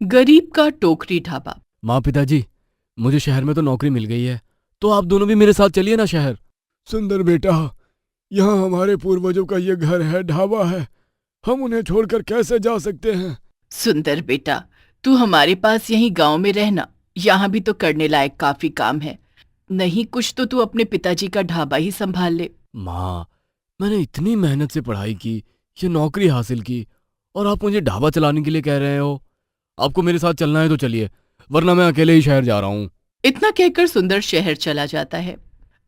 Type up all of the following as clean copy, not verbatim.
गरीब का टोकरी ढाबा। माँ पिताजी, मुझे शहर में तो नौकरी मिल गई है, तो आप दोनों भी मेरे साथ चलिए ना शहर। सुंदर बेटा, यहाँ हमारे पूर्वजों का ये घर है, ढाबा है। हम उन्हें छोड़कर कैसे जा सकते हैं? सुंदर बेटा, तू हमारे पास यहीं गांव में रहना, यहाँ भी तो करने लायक काफी काम है। नहीं कुछ तो तू अपने पिताजी का ढाबा ही संभाल ले। माँ, मैंने इतनी मेहनत से पढ़ाई की, ये नौकरी हासिल की, और आप मुझे ढाबा चलाने के लिए कह रहे हो? आपको मेरे साथ चलना है तो चलिए, वरना मैं अकेले ही शहर जा रहा हूँ। इतना कहकर सुंदर शहर चला जाता है।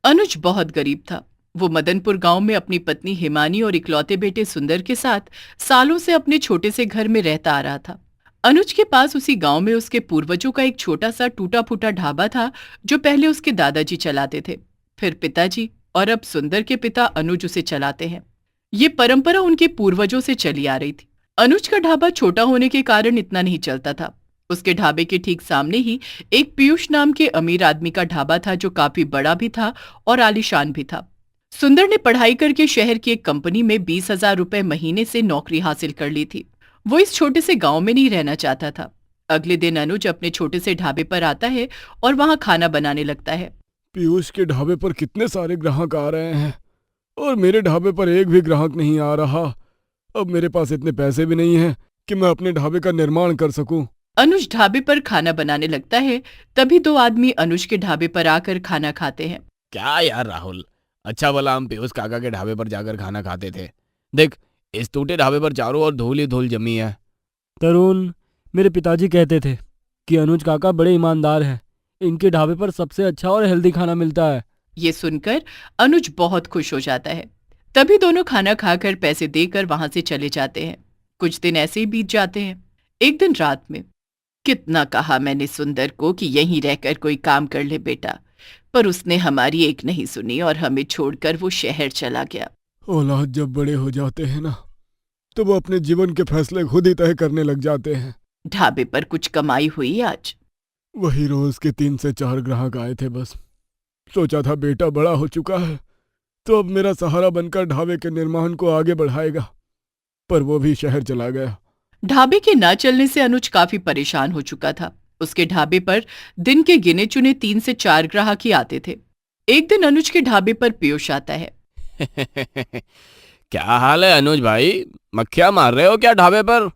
अनुज बहुत गरीब था। वो मदनपुर गांव में अपनी पत्नी हिमानी और इकलौते बेटे सुंदर के साथ सालों से अपने छोटे से घर में रहता आ रहा था। अनुज के पास उसी गांव में उसके पूर्वजों का एक छोटा सा टूटा फूटा ढाबा था, जो पहले उसके दादाजी चलाते थे, फिर पिताजी, और अब सुंदर के पिता अनुज उसे चलाते हैं। ये परंपरा उनके पूर्वजों से चली आ रही थी। अनुज का ढाबा छोटा होने के कारण इतना नहीं चलता था। उसके ढाबे के ठीक सामने ही एक पीयूष नाम के अमीर आदमी का ढाबा था, जो काफी बड़ा भी था और आलीशान भी था। सुंदर ने पढ़ाई करके शहर की एक कंपनी में 20,000 रुपए महीने से नौकरी हासिल कर ली थी। वो इस छोटे से गांव में नहीं रहना चाहता था। अगले दिन अनुज अपने छोटे से ढाबे पर आता है और वहां खाना बनाने लगता है। पीयूष के ढाबे पर कितने सारे ग्राहक आ रहे हैं और मेरे ढाबे पर एक भी ग्राहक नहीं आ रहा। अब मेरे पास इतने पैसे भी नहीं हैं कि मैं अपने ढाबे का निर्माण कर सकूं। अनुज ढाबे पर खाना बनाने लगता है। तभी दो आदमी अनुज के ढाबे पर आकर खाना खाते हैं। क्या यार राहुल, अच्छा भला हम पीयूष काका के ढाबे पर जाकर खाना खाते थे। देख, इस टूटे ढाबे पर चारों ओर धूल ही धूल जमी है। तरुण, मेरे पिताजी कहते थे कि अनुज काका बड़े ईमानदार हैं। इनके ढाबे पर सबसे अच्छा और हेल्दी खाना मिलता है। ये सुनकर अनुज बहुत खुश हो जाता है। तभी दोनों खाना खाकर पैसे देकर वहां से चले जाते हैं। कुछ दिन ऐसे ही बीत जाते हैं। एक दिन रात में, कितना कहा मैंने सुंदर को कि यहीं रहकर कोई काम कर ले बेटा, पर उसने हमारी एक नहीं सुनी और हमें छोड़कर वो शहर चला गया। औलाद जब बड़े हो जाते हैं ना, तो वो अपने जीवन के फैसले खुद ही तय करने लग जाते हैं। ढाबे पर कुछ कमाई हुई आज? वही रोज के 3 से 4 ग्राहक आए थे बस। सोचा था बेटा बड़ा हो चुका है तो अब मेरा सहारा बनकर ढाबे के निर्माण को आगे बढ़ाएगा, पर वो भी शहर चला गया। ढाबे के ना चलने से अनुज काफी परेशान हो चुका था। उसके ढाबे पर दिन के गिने चुने 3 से 4 ग्राहक ही आते थे। एक दिन अनुज के ढाबे पर पीयूष आता है। क्या हाल है अनुज भाई, मक्खियां मार रहे हो क्या ढाबे पर?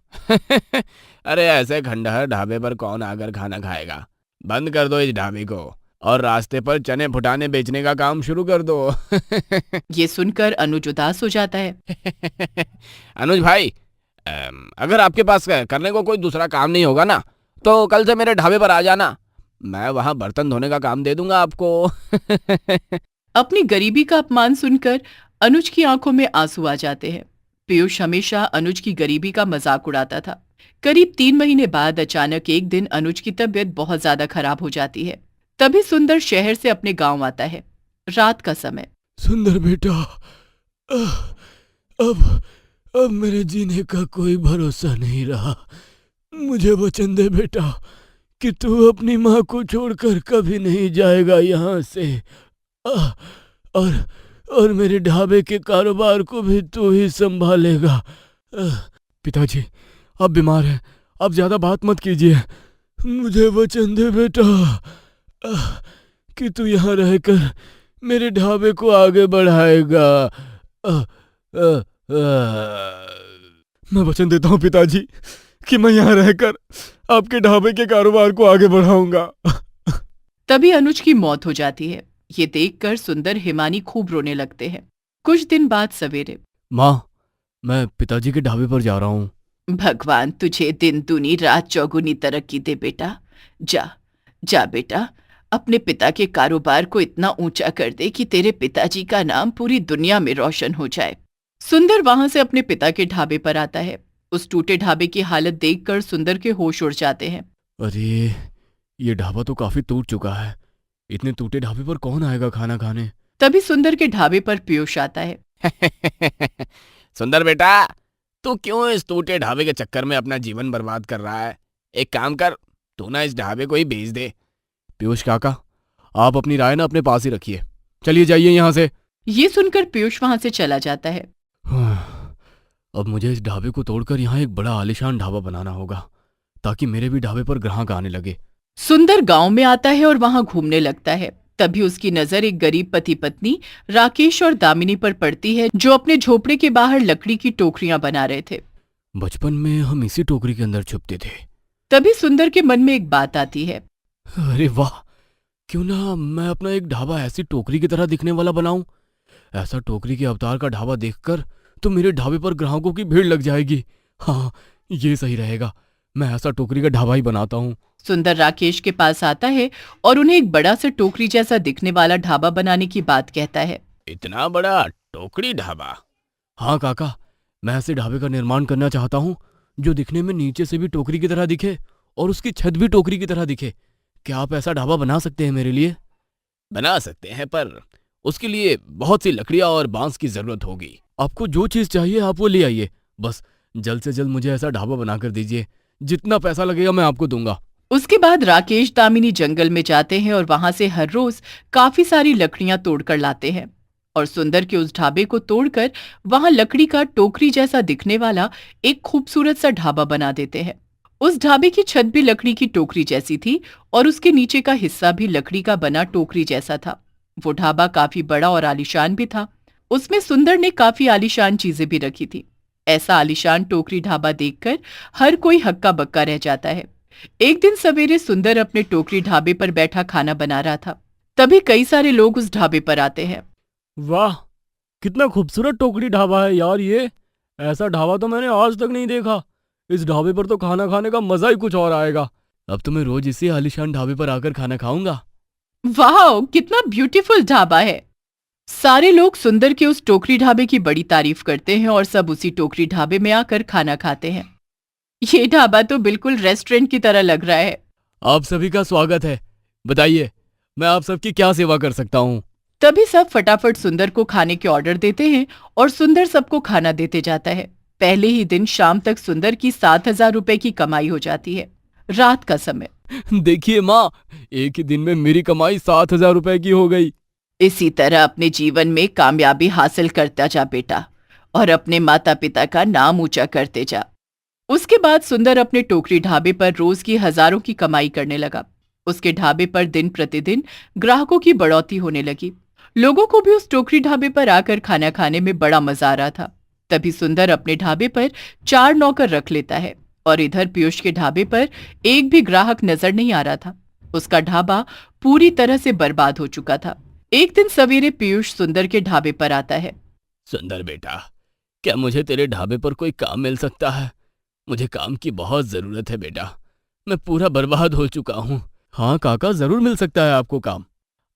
अरे ऐसे खंडहर ढाबे पर कौन आकर खाना खाएगा। बंद कर दो इस ढाबे को और रास्ते पर चने फुटाने बेचने का काम शुरू कर दो। ये सुनकर अनुज उदास हो जाता है। अनुज भाई, अगर आपके पास करने को कोई दूसरा काम नहीं होगा ना, तो कल से मेरे ढाबे पर आ जाना। मैं वहां बर्तन धोने का काम दे दूंगा आपको। अपनी गरीबी का अपमान सुनकर अनुज की आंखों में आंसू आ जाते हैं। पीयूष हमेशा अनुज की गरीबी का मजाक उड़ाता था। करीब 3 महीने बाद अचानक एक दिन अनुज की तबीयत बहुत ज्यादा खराब हो जाती है। तभी सुंदर शहर से अपने गांव आता है। रात का समय। सुंदर बेटा, अब मेरे जीने का कोई भरोसा नहीं रहा। मुझे वचन दे बेटा कि तू अपनी माँ को छोड़कर कभी नहीं जाएगा यहाँ से। और मेरे ढाबे के कारोबार को भी तू ही संभालेगा। पिताजी, आप बीमार हैं, आप ज्यादा बात मत कीजिए। मुझे वचन दे बेटा कि तू यहाँ रहकर मेरे ढाबे को आगे बढ़ाएगा। मैं वचन देता हूँ पिताजी कि मैं यहाँ रहकर आपके ढाबे के कारोबार को आगे बढ़ाऊंगा। तभी अनुज की मौत हो जाती है। ये देखकर सुंदर हिमानी खूब रोने लगते हैं। कुछ दिन बाद सवेरे। माँ, मैं पिताजी के ढाबे पर जा रहा हूँ। भगवान तुझे दिन दूनी रात चौगुनी तरक्की दे बेटा। जा जा बेटा, अपने पिता के कारोबार को इतना ऊंचा कर दे कि तेरे पिताजी का नाम पूरी दुनिया में रोशन हो जाए। सुंदर वहां से अपने पिता के ढाबे पर आता है। उस टूटे ढाबे की हालत देखकर सुंदर के होश उड़ जाते हैं। अरे, ये ढाबा तो काफी टूट चुका है। इतने टूटे ढाबे पर कौन आएगा खाना खाने? तभी सुंदर के ढाबे पर पीयूष आता है। सुंदर बेटा, तू क्यों इस टूटे ढाबे के चक्कर में अपना जीवन बर्बाद कर रहा है? एक काम कर, तू ना इस ढाबे को ही बेच दे। पीयूष काका, आप अपनी राय ना अपने पास ही रखिए। चलिए जाइए यहाँ से। ये सुनकर पीयूष वहां से चला जाता है। अब मुझे इस ढाबे को तोड़कर यहाँ एक बड़ा आलीशान ढाबा बनाना होगा, ताकि मेरे भी ढाबे पर ग्राहक आने लगे। सुंदर गांव में आता है और वहां घूमने लगता है। तभी उसकी नजर एक गरीब पति पत्नी राकेश और दामिनी पर पड़ती है, जो अपने झोपड़े के बाहर लकड़ी की टोकरियां बना रहे थे। बचपन में हम इसी टोकरी के अंदर छुपते थे। तभी सुंदर के मन में एक बात आती है। अरे वाह, क्यों ना मैं अपना एक ढाबा ऐसी टोकरी की तरह दिखने वाला बनाऊं। ऐसा टोकरी के अवतार का ढाबा देखकर तो मेरे ढाबे पर ग्राहकों की भीड़ लग जाएगी। हाँ, ये सही रहेगा, मैं ऐसा टोकरी का ढाबा ही बनाता हूँ। सुंदर राकेश के पास आता है और उन्हें एक बड़ा सा टोकरी जैसा दिखने वाला ढाबा बनाने की बात कहता है। इतना बड़ा टोकरी ढाबा? हाँ काका, मैं ऐसे ढाबे का निर्माण करना चाहता हूँ जो दिखने में नीचे से भी टोकरी की तरह दिखे और उसकी छत भी टोकरी की तरह दिखे। क्या आप ऐसा ढाबा बना सकते हैं मेरे लिए? बना सकते हैं, पर उसके लिए बहुत सी लकड़ियां और बांस की जरूरत होगी। आपको जो चीज चाहिए आप वो ले आइए, बस जल्द से जल्द मुझे ऐसा ढाबा बना कर दीजिए। जितना पैसा लगेगा मैं आपको दूंगा। उसके बाद राकेश दामिनी जंगल में जाते हैं और वहां से हर रोज काफी सारी लकड़ियां तोड़कर लाते हैं और सुंदर के उस ढाबे को तोड़कर वहां लकड़ी का टोकरी जैसा दिखने वाला एक खूबसूरत सा ढाबा बना देते हैं। उस ढाबे की छत भी लकड़ी की टोकरी जैसी थी और उसके नीचे का हिस्सा भी लकड़ी का बना टोकरी जैसा था। वो ढाबा काफी बड़ा और आलीशान भी था। उसमें सुंदर ने काफी आलीशान चीजें भी रखी थी। ऐसा आलीशान टोकरी ढाबा देखकर हर कोई हक्का बक्का रह जाता है। एक दिन सवेरे सुंदर अपने टोकरी ढाबे पर बैठा खाना बना रहा था। तभी कई सारे लोग उस ढाबे पर आते हैं। वाह, कितना खूबसूरत टोकरी ढाबा है यार ये। ऐसा ढाबा तो मैंने आज तक नहीं देखा। इस ढाबे पर तो खाना खाने का मजा ही कुछ और आएगा। अब तो मैं रोज इसी आलीशान ढाबे पर आकर खाना खाऊंगा। वाह, कितना ब्यूटीफुल ढाबा है। सारे लोग सुंदर के उस टोकरी ढाबे की बड़ी तारीफ करते हैं और सब उसी टोकरी ढाबे में आकर खाना खाते हैं। ये ढाबा तो बिल्कुल रेस्टोरेंट की तरह लग रहा है। आप सभी का स्वागत है। बताइए, मैं आप सबकी क्या सेवा कर सकता हूँ? तभी सब फटाफट सुंदर को खाने के ऑर्डर देते हैं और सुंदर सबको खाना देते जाता है। पहले ही दिन शाम तक सुंदर की 7,000 रुपए की कमाई हो जाती है। रात का समय। देखिए माँ, एक ही दिन में मेरी कमाई 7,000 रुपए की हो गई। इसी तरह अपने जीवन में कामयाबी हासिल करता जा बेटा, और अपने माता पिता का नाम ऊंचा करते जा। उसके बाद सुंदर अपने टोकरी ढाबे पर रोज की हजारों की कमाई करने लगा। उसके ढाबे पर दिन प्रतिदिन ग्राहकों की बढ़ोतरी होने लगी। लोगों को भी उस टोकरी ढाबे पर आकर खाना खाने में बड़ा मजा आ रहा था। तभी सुंदर अपने ढाबे पर 4 नौकर रख लेता है और इधर पीयूष के ढाबे पर एक भी ग्राहक नजर नहीं आ रहा था। उसका ढाबा पूरी तरह से बर्बाद हो चुका था। एक दिन सवेरे पीयूष सुंदर के ढाबे पर आता है। सुंदर बेटा, क्या मुझे तेरे ढाबे पर कोई काम मिल सकता है? मुझे काम की बहुत जरूरत है बेटा, मैं पूरा बर्बाद हो चुका हूँ। हाँ काका, जरूर मिल सकता है आपको काम।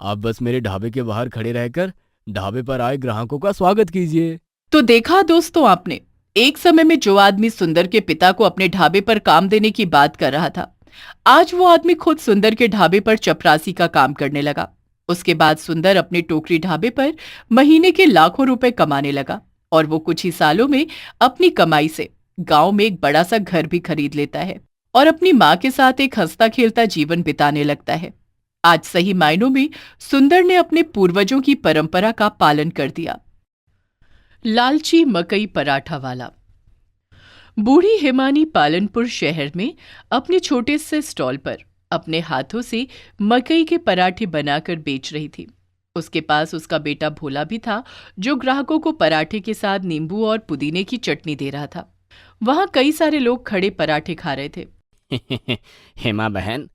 आप बस मेरे ढाबे के बाहर खड़े रहकर ढाबे पर आए ग्राहकों का स्वागत कीजिए। तो देखा दोस्तों आपने, एक समय में जो आदमी सुंदर के पिता को अपने ढाबे पर काम देने की बात कर रहा था, आज वो आदमी खुद सुंदर के ढाबे पर चपरासी का काम करने लगा। उसके बाद सुंदर अपने टोकरी ढाबे पर महीने के लाखों रुपए कमाने लगा और वो कुछ ही सालों में अपनी कमाई से गांव में एक बड़ा सा घर भी खरीद लेता है और अपनी माँ के साथ एक हंसता खेलता जीवन बिताने लगता है। आज सही मायनों में सुंदर ने अपने पूर्वजों की परंपरा का पालन कर दिया। लालची मकई पराठा वाला। बूढ़ी हिमानी पालनपुर शहर में अपने छोटे से स्टॉल पर अपने हाथों से मकई के पराठे बनाकर बेच रही थी। उसके पास उसका बेटा भोला भी था, जो ग्राहकों को पराठे के साथ नींबू और पुदीने की चटनी दे रहा था। वहां कई सारे लोग खड़े पराठे खा रहे थे। हेमा बहन,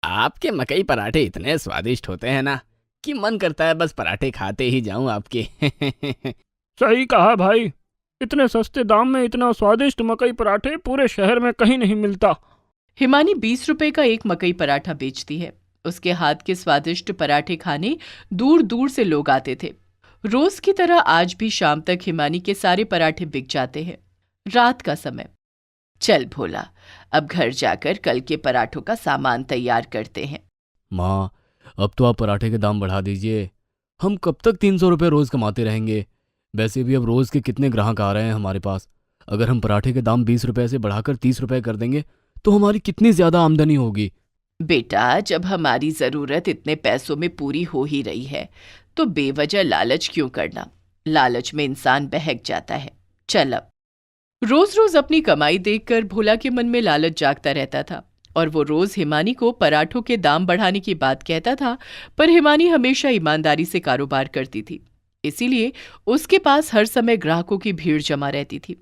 आपके मकई पराठे इतने स्वादिष्ट होते हैं ना कि मन करता है बस पराठे खाते ही जाऊं आपके। सही कहा भाई, इतने सस्ते दाम में इतना स्वादिष्ट मकई पराठे पूरे शहर में कहीं नहीं मिलता। हिमानी 20 रुपए का एक मकई पराठा बेचती है। उसके हाथ के स्वादिष्ट पराठे खाने दूर दूर से लोग आते थे। रोज की तरह आज भी शाम तक हिमानी के सारे पराठे बिक जाते हैं। रात का समय। चल भोला, अब घर जाकर कल के पराठों का सामान तैयार करते हैं। माँ, अब तो आप पराठे के दाम बढ़ा दीजिए। हम कब तक 300 रुपये रोज कमाते रहेंगे? वैसे भी अब रोज के कितने ग्राहक आ रहे हैं हमारे पास। अगर हम पराठे के दाम 20 रुपये से बढ़ाकर 30 रुपये कर देंगे तो हमारी कितनी ज्यादा आमदनी होगी। बेटा, जब हमारी जरूरत इतने पैसों में पूरी हो ही रही है तो बेवजह लालच क्यों करना? लालच में इंसान बहक जाता है। चल अब। रोज रोज अपनी कमाई देखकर भोला के मन में लालच जागता रहता था और वो रोज हिमानी को पराठों के दाम बढ़ाने की बात कहता था, पर हिमानी हमेशा ईमानदारी से कारोबार करती थी, इसीलिए उसके पास हर समय ग्राहकों की भीड़ जमा रहती थी।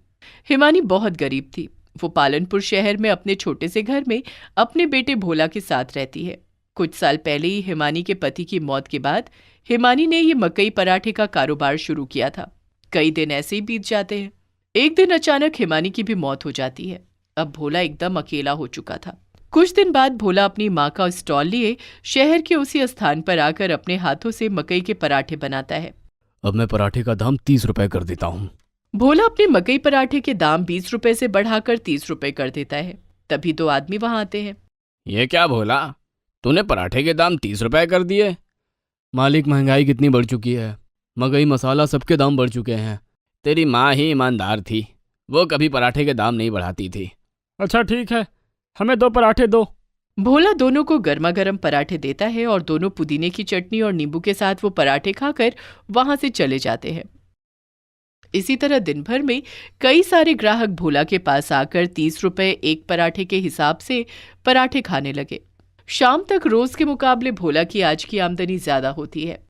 हिमानी बहुत गरीब थी। वो पालनपुर शहर में अपने छोटे से घर में अपने बेटे भोला के साथ रहती है। कुछ साल पहले ही हिमानी के पति की मौत के बाद हिमानी ने ये मकई पराठे का कारोबार शुरू किया था। कई दिन ऐसे ही बीत जाते हैं। एक दिन अचानक हिमानी की भी मौत हो जाती है। अब भोला एकदम अकेला हो चुका था। कुछ दिन बाद भोला अपनी माँ का स्टॉल लिए शहर के उसी स्थान पर आकर अपने हाथों से मकई के पराठे बनाता है। अब मैं पराठे का दाम 30 रुपए कर देता हूँ। भोला अपने मकई पराठे के दाम 20 रुपए से बढ़ाकर 30 रुपए कर देता है। तभी दो आदमी वहां आते हैं। ये क्या भोला, तूने पराठे के दाम 30 रुपए कर दिए? मालिक, महंगाई कितनी बढ़ चुकी है, मकई मसाला सबके दाम बढ़ चुके हैं। तेरी माँ ही ईमानदार थी, वो कभी पराठे के दाम नहीं बढ़ाती थी। अच्छा ठीक है, हमें 2 पराठे दो। भोला दोनों को गर्मा गर्म पराठे देता है और दोनों पुदीने की चटनी और नींबू के साथ वो पराठे खाकर वहां से चले जाते हैं। इसी तरह दिन भर में कई सारे ग्राहक भोला के पास आकर 30 रुपए एक पराठे के हिसाब से पराठे खाने लगे। शाम तक रोज के मुकाबले भोला की आज की आमदनी ज्यादा होती है।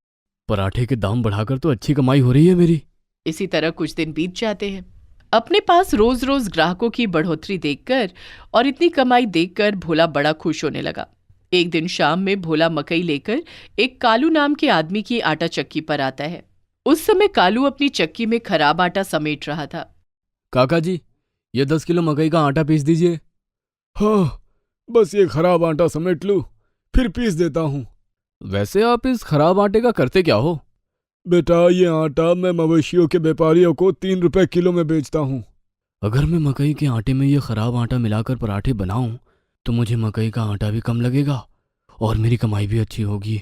पराठे के दाम बढ़ाकर तो अच्छी कमाई हो रही है मेरी। इसी तरह कुछ दिन बीत जाते हैं। अपने पास रोज रोज ग्राहकों की बढ़ोतरी देखकर और इतनी कमाई देखकर भोला बड़ा खुश होने लगा। एक दिन शाम में भोला मकई लेकर एक कालू नाम के आदमी की आटा चक्की पर आता है। उस समय कालू अपनी चक्की में खराब आटा समेट रहा था। काका जी, ये 10 किलो मकई का आटा पीस दीजिए। हाँ, बस ये खराब आटा समेट लूं, फिर पीस देता हूँ। वैसे आप इस खराब आटे का करते क्या हो? बेटा, ये आटा मैं मवेशियों के व्यापारियों को 3 रुपए किलो में बेचता हूँ। अगर मैं मकई के आटे में ये खराब आटा मिलाकर पराठे बनाऊं तो मुझे मकई का आटा भी कम लगेगा और मेरी कमाई भी अच्छी होगी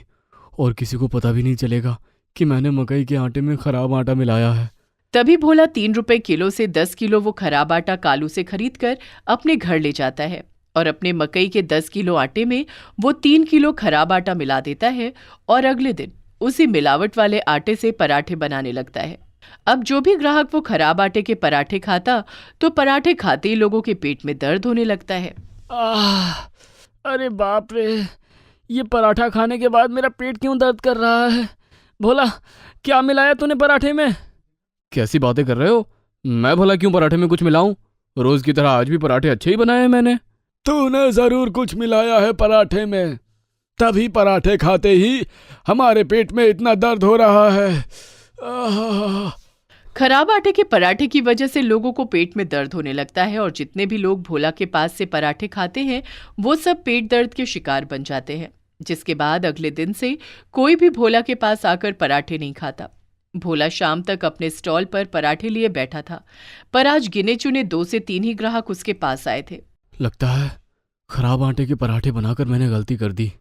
और किसी को पता भी नहीं चलेगा कि मैंने मकई के आटे में खराब आटा मिलाया है। तभी भोला 3 रुपए किलो से 10 किलो वो खराब आटा कालू से खरीदकर अपने घर ले जाता है और अपने मकई के 10 किलो आटे में वो 3 किलो खराब आटा मिला देता है और अगले दिन उसी मिलावट वाले आटे से पराठे बनाने लगता है। अब जो भी ग्राहक वो खराब आटे के पराठे खाता तो पराठे खाते ही लोगों के पेट में दर्द होने लगता है। अरे बाप रे, ये पराठा खाने के बाद मेरा पेट क्यों दर्द कर रहा है? भोला, क्या मिलाया तूने पराठे में? कैसी बातें कर रहे हो? मैं भला क्यों पराठे में कुछ मिलाऊं? रोज की तरह आज भी पराठे अच्छे ही बनाए हैं मैंने। तूने जरूर कुछ मिलाया है पराठे में, तभी पराठे खाते ही हमारे पेट में इतना दर्द हो रहा है। खराब आटे के पराठे की वजह से लोगों को पेट में दर्द होने लगता है और जितने भी लोग भोला के पास से पराठे खाते हैं वो सब पेट दर्द के शिकार बन जाते हैं, जिसके बाद अगले दिन से कोई भी भोला के पास आकर पराठे नहीं खाता। भोला शाम तक अपने स्टॉल पर पराठे लिए बैठा था, पर आज गिने चुने 2 से 3 ही ग्राहक उसके पास आए थे। लगता है खराब आटे के पराठे बनाकर मैंने गलती कर दी।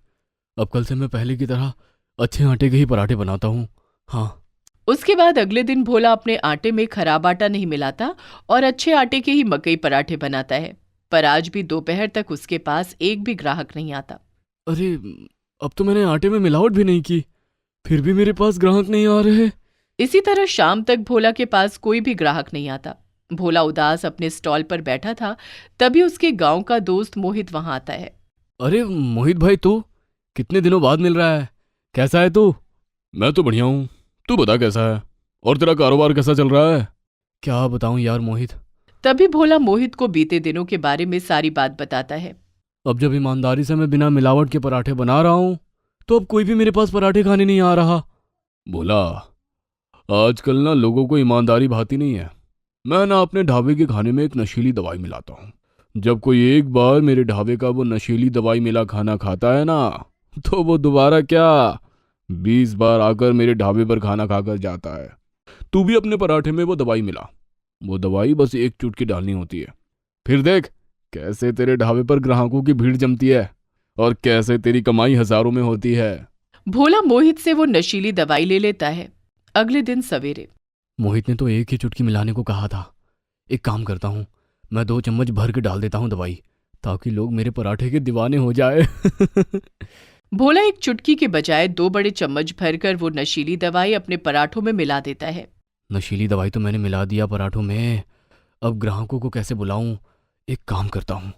अब कल से मैं पहले की तरह अच्छे आटे के ही पराठे बनाता हूँ। हाँ। उसके बाद अगले दिन भोला अपने आटे में खराब आटा नहीं मिलाता और अच्छे आटे के ही मकई पराठे बनाता है, पर आज भी दोपहर तक उसके पास एक भी ग्राहक नहीं आता। अरे, अब तो मैंने आटे में मिलावट भी नहीं की, फिर भी मेरे पास ग्राहक नहीं आ रहे। इसी तरह शाम तक भोला के पास कोई भी ग्राहक नहीं आता। भोला उदास अपने स्टॉल पर बैठा था, तभी उसके गांव का दोस्त मोहित वहां आता है। अरे मोहित भाई, तू कितने दिनों बाद मिल रहा है? कैसा है तू? मैं तो बढ़िया हूँ, तू बता कैसा है और तेरा कारोबार कैसा चल रहा है? क्या बताऊं यार मोहित। तभी भोला मोहित को बीते दिनों के बारे में सारी बात बताता है। अब जब ईमानदारी से मैं बिना मिलावट के पराठे बना रहा हूं तो अब कोई भी मेरे पास पराठे खाने नहीं आ रहा। बोला, आजकल ना लोगों को ईमानदारी भाती नहीं है। मैं ना अपने ढाबे के खाने में एक नशीली दवाई मिलाता हूँ। जब कोई एक बार मेरे ढाबे का वो नशीली दवाई मिला खाना खाता है ना, तो वो दोबारा क्या 20 बार आकर मेरे ढाबे पर खाना खाकर जाता है। तू भी अपने पराठे में वो दवाई मिला। वो दवाई बस एक चुटकी डालनी होती है, फिर देख कैसे तेरे ढाबे पर ग्राहकों की भीड़ जमती है और कैसे तेरी कमाई हजारों में होती है। भोला मोहित से वो नशीली दवाई ले लेता है। अगले दिन सवेरे मोहित ने तो एक ही चुटकी मिलाने को कहा था। एक काम करता हूँ, मैं 2 चम्मच भर के डाल देता हूँ दवाई, ताकि लोग मेरे पराठे के दीवाने हो जाए। भोला एक चुटकी के बजाय 2 बड़े चम्मच भरकर वो नशीली दवाई अपने पराठों में मिला देता है। नशीली दवाई तो मैंने मिला दिया पराठों में, अब ग्राहकों को कैसे बुलाऊं? एक काम करता हूँ,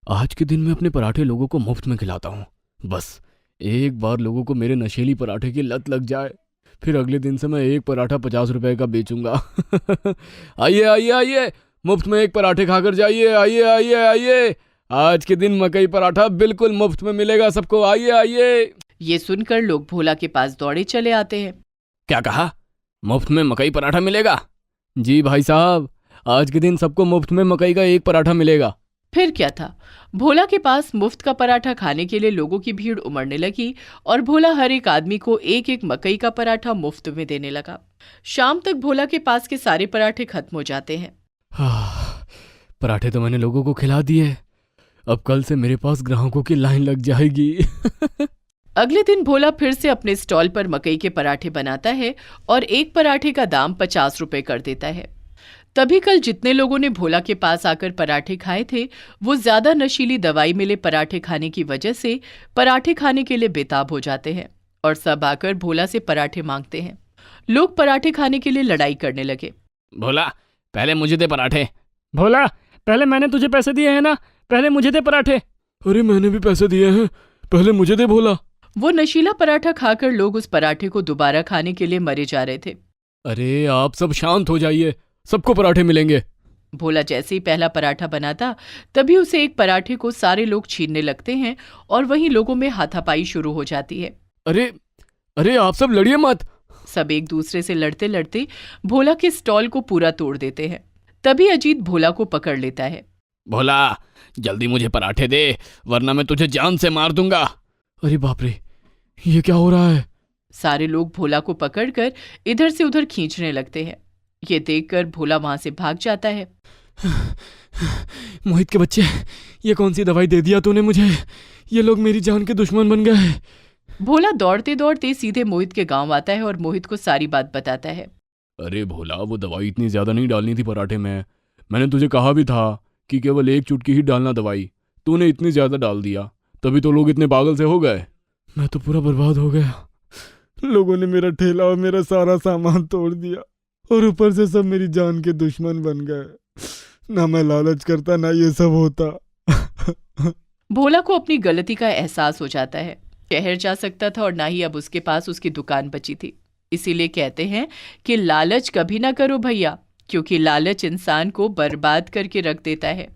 आज के दिन मैं अपने पराठे लोगों को मुफ्त में खिलाता हूँ। बस एक बार लोगों को मेरे नशीली पराठे की लत लग जाए, फिर अगले दिन से मैं एक पराठा 50 रुपए का बेचूंगा। आइए आइए आइए, मुफ्त में एक पराठे खाकर जाइए। आइए आइए आइए, आज के दिन मकई पराठा बिल्कुल मुफ्त में मिलेगा सबको। आइए आइए। ये सुनकर लोग भोला के पास दौड़े चले आते हैं। क्या कहा? मुफ्त में मकई पराठा मिलेगा? जी भाई साहब, आज के दिन सबको मुफ्त में मकई का एक पराठा मिलेगा। फिर क्या था, भोला के पास मुफ्त का पराठा खाने के लिए लोगों की भीड़ उमड़ने लगी और भोला हर एक आदमी को एक एक मकई का पराठा मुफ्त में देने लगा। शाम तक भोला के पास के सारे पराठे खत्म हो जाते हैं। पराठे तो मैंने लोगों को खिला दिए, अब कल से मेरे पास ग्राहकों की लाइन लग जाएगी। अगले दिन भोला फिर से अपने स्टॉल पर मकई के पराठे बनाता है और एक पराठे का दाम 50 रुपए कर देता है। तभी कल जितने लोगों ने भोला के पास आकर पराठे खाए थे, वो ज्यादा नशीली दवाई मिले पराठे खाने की वजह से पराठे खाने के लिए बेताब हो जाते हैं और सब आकर भोला से पराठे मांगते हैं। लोग पराठे खाने के लिए लड़ाई करने लगे। भोला, पहले मुझे दे पराठे। भोला, पहले मैंने तुझे पैसे दिए हैं ना, पहले मुझे दे पराठे। अरे मैंने भी पैसे दिए हैं, पहले मुझे दे भोला। वो नशीला पराठा खाकर लोग उस पराठे को दोबारा खाने के लिए मरे जा रहे थे। अरे आप सब शांत हो जाइए, सबको पराठे मिलेंगे। भोला जैसे ही पहला पराठा बनाता, तभी उसे एक पराठे को सारे लोग छीनने लगते हैं और वहीं लोगों में हाथापाई शुरू हो जाती है। अरे अरे आप सब लड़िए मत। सब एक दूसरे से लड़ते लड़ते भोला के स्टॉल को पूरा तोड़ देते हैं। तभी अजीत भोला को पकड़ लेता है। भोला, जल्दी मुझे पराठे दे, वरना मैं तुझे जान से मार दूंगा। अरे बाप रे, ये क्या हो रहा है? सारे लोग भोला को पकड़कर इधर से उधर खींचने लगते हैं। ये देखकर भोला वहां से भाग जाता है। मोहित के बच्चे, ये कौन सी दवाई दे दिया तूने मुझे? ये लोग मेरी जान के दुश्मन बन गए। भोला दौड़ते दौड़ते सीधे मोहित के गांव आता है और मोहित को सारी बात बताता है। अरे भोला, वो दवाई इतनी ज्यादा नहीं डालनी थी पराठे में। मैंने तुझे कहा भी था कि केवल एक चुटकी ही डालना दवाई, तूने इतनी ज्यादा डाल दिया, तभी तो लोग इतने पागल से हो गए। मैं तो पूरा बर्बाद हो गया। लोगों ने मेरा ठेला और मेरा सारा सामान तोड़ दिया और ऊपर से सब मेरी जान के दुश्मन बन गए। ना मैं लालच करता, ना ये सब होता। भोला को अपनी गलती का एहसास हो जाता है। शहर जा सकता था और ना ही अब उसके पास उसकी दुकान बची थी। इसीलिए कहते हैं कि लालच कभी ना करो भैया, क्योंकि लालच इंसान को बर्बाद करके रख देता है।